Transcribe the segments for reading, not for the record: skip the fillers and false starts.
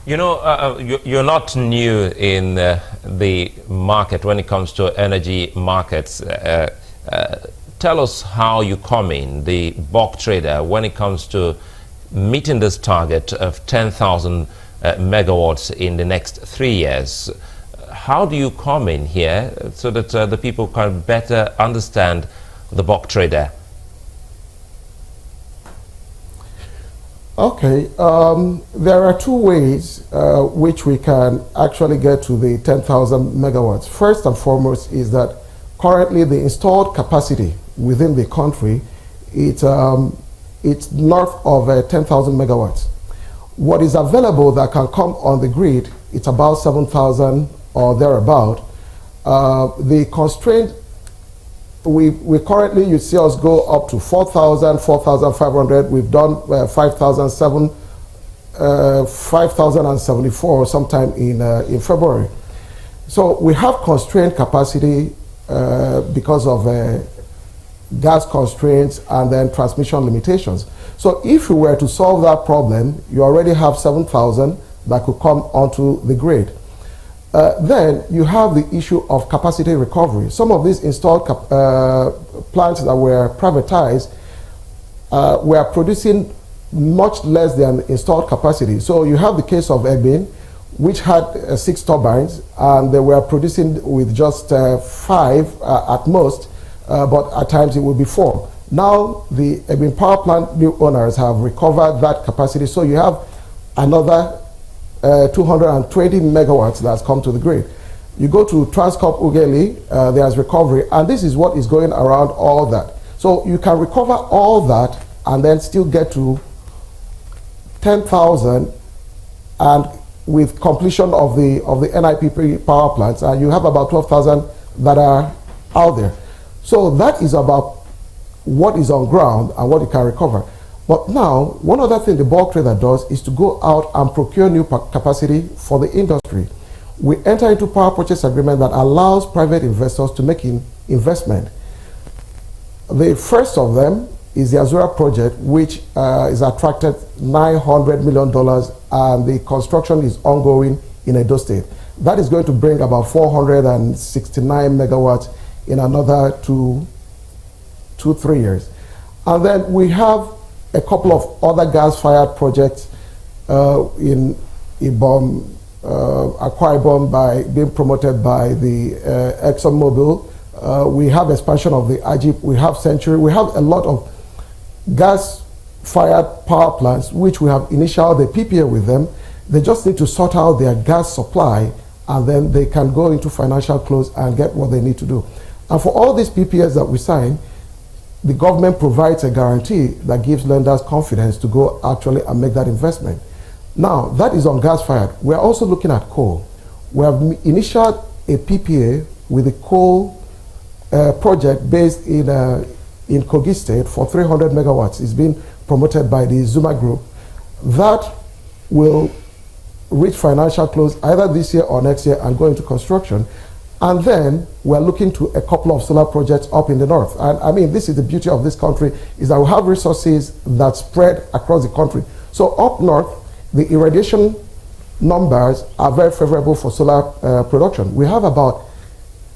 You know, you're not new in the market when it comes to energy markets. Tell us how you come in, the bulk trader, when it comes to meeting this target of 10,000 megawatts in the next 3 years. How do you come in here so that the people can better understand the bulk trader? Okay, there are two ways which we can actually get to the 10,000 megawatts. First and foremost is that currently the installed capacity within the country, it's north of 10,000 megawatts. What is available that can come on the grid, it's about 7,000 or thereabout. The constraint, we currently, you see us go up to 4,000, 4,500. We've done 5,074 sometime in February. So we have constrained capacity because of gas constraints and then transmission limitations. So if you were to solve that problem, you already have 7,000 that could come onto the grid. Then you have the issue of capacity recovery. Some of these installed plants that were privatized were producing much less than installed capacity. So you have the case of Egbin, which had 6 turbines, and they were producing with just 5 at most, but at times it would be 4. Now the Egbin power plant new owners have recovered that capacity, so you have another 220 megawatts that's come to the grid. You go to Transcorp Ugeli, there's recovery, and this is what is going around all that. So you can recover all that and then still get to 10,000, and with completion of the NIPP power plants, and you have about 12,000 that are out there. So that is about what is on ground and what you can recover. But now, one other thing the bulk trader does is to go out and procure new capacity for the industry. We enter into power purchase agreement that allows private investors to make investment. The first of them is the Azura project, which is attracted $900 million, and the construction is ongoing in Edo State. That is going to bring about 469 megawatts in another 2-3 years. And then we have a couple of other gas-fired projects in Akwa Ibom being promoted by the ExxonMobil. We have expansion of the Ajip, we have Century, we have a lot of gas-fired power plants which we have initiated the PPA with them. They just need to sort out their gas supply, and then they can go into financial close and get what they need to do. And for all these PPAs that we sign, the government provides a guarantee that gives lenders confidence to go actually and make that investment. Now, that is on gas-fired. We're also looking at coal. We have initiated a PPA with a coal project based in Kogi State for 300 megawatts. It's been promoted by the Zuma Group. That will reach financial close either this year or next year and go into construction. And then we're looking to a couple of solar projects up in the north. And I mean, this is the beauty of this country, is that we have resources that spread across the country. So up north, the irradiation numbers are very favorable for solar production. We have about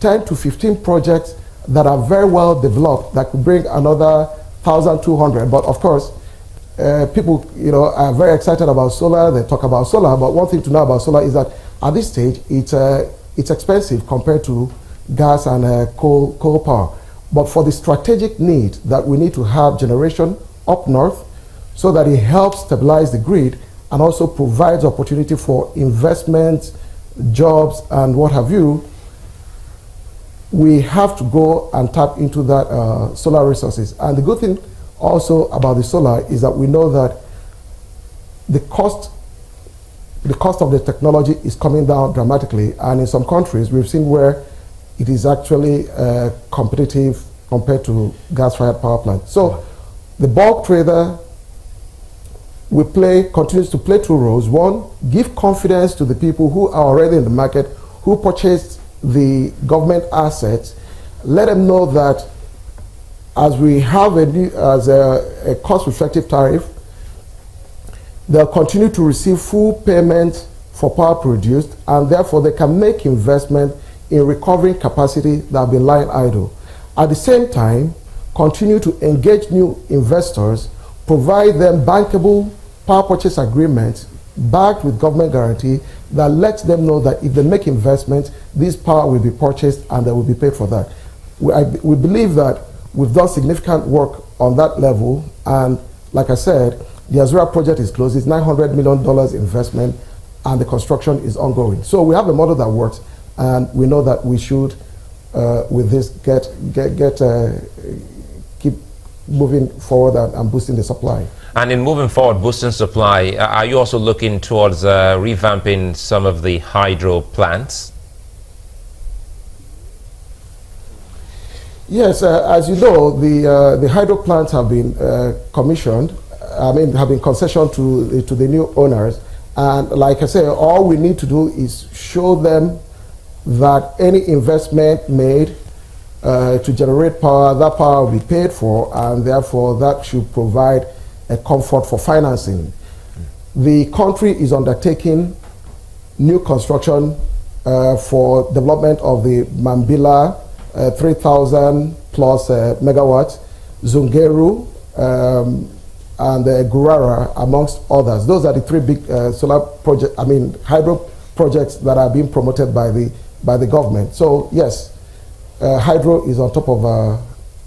10 to 15 projects that are very well developed that could bring another 1,200. But of course, people are very excited about solar. They talk about solar, but one thing to know about solar is that at this stage, it's expensive compared to gas and coal power. But for the strategic need that we need to have generation up north so that it helps stabilize the grid and also provides opportunity for investment, jobs, and what have you, we have to go and tap into that solar resources. And the good thing also about the solar is that we know that the cost of the technology is coming down dramatically, and in some countries we've seen where it is actually competitive compared to gas-fired power plants. So the bulk trader continues to play 2 roles. One, give confidence to the people who are already in the market, who purchased the government assets. Let them know that as we have a cost-reflective tariff, they'll continue to receive full payment for power produced, and therefore they can make investment in recovering capacity that have been lying idle. At the same time, continue to engage new investors, provide them bankable power purchase agreements backed with government guarantee that lets them know that if they make investments, this power will be purchased and they will be paid for that. We believe that we've done significant work on that level, and like I said, the Azura project is closed. It's $900 million investment, and the construction is ongoing. So we have a model that works, and we know that we should, with this, keep moving forward and boosting the supply. And in moving forward, boosting supply, are you also looking towards revamping some of the hydro plants? Yes, as you know, the hydro plants have been commissioned. Have been concessioned to the new owners. And like I say, all we need to do is show them that any investment made to generate power, that power will be paid for, and therefore that should provide a comfort for financing. The country is undertaking new construction for development of the Mambila 3,000 plus megawatts, Zungeru, and Gurara, amongst others. Those are the three big solar projects, hydro projects that are being promoted by the government. So yes, hydro is on top of,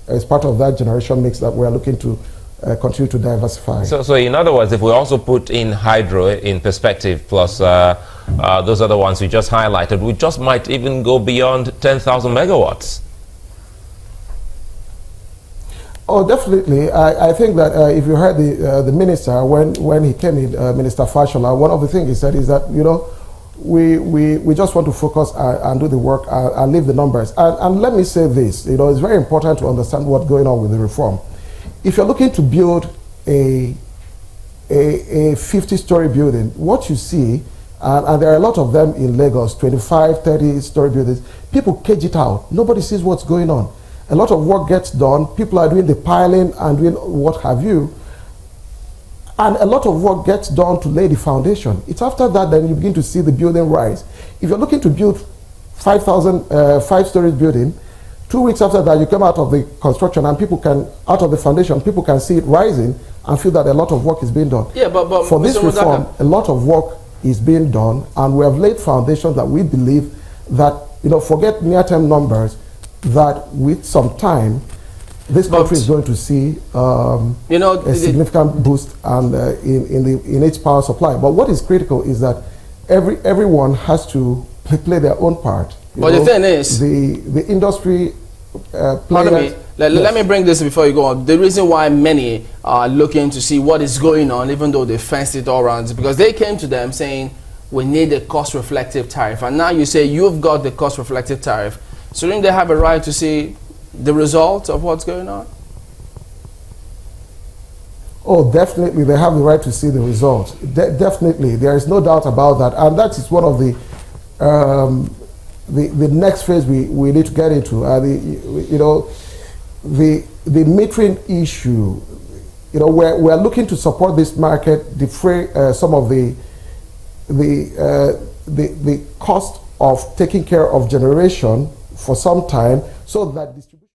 as part of that generation mix that we're looking to continue to diversify. So in other words, if we also put in hydro in perspective, plus those other ones you just highlighted, we just might even go beyond 10,000 megawatts. Oh, definitely. I think that if you heard the minister when he came in, Minister Fashola, one of the things he said is that, you know, we just want to focus and do the work and leave the numbers. And let me say this, you know, it's very important to understand what's going on with the reform. If you're looking to build a 50-story building, what you see, and there are a lot of them in Lagos, 25, 30-story buildings, people cage it out. Nobody sees what's going on. A lot of work gets done. People are doing the piling and doing what have you. And a lot of work gets done to lay the foundation. It's after that you begin to see the building rise. If you're looking to build 5-story building, 2 weeks after that, you come out of the construction and people can, out of the foundation, people can see it rising and feel that a lot of work is being done. Yeah, but for this reform, a lot of work is being done, and we have laid foundations that we believe that, you know, forget near-term numbers, that with some time, this country is going to see you know, a significant boost and in its power supply. But what is critical is that everyone has to play their own part. But the thing is, the industry pardon me, let me bring this before you go on. The reason why many are looking to see what is going on, even though they fenced it all around, is because they came to them saying, we need a cost-reflective tariff. And now you say you've got the cost-reflective tariff. So don't they have a right to see the result of what's going on? Oh, definitely, they have the right to see the results. Definitely, there is no doubt about that. And that is one of the next phase we need to get into. The metering issue. You know, we're looking to support this market, defray some of the cost of taking care of generation for some time, so that distribution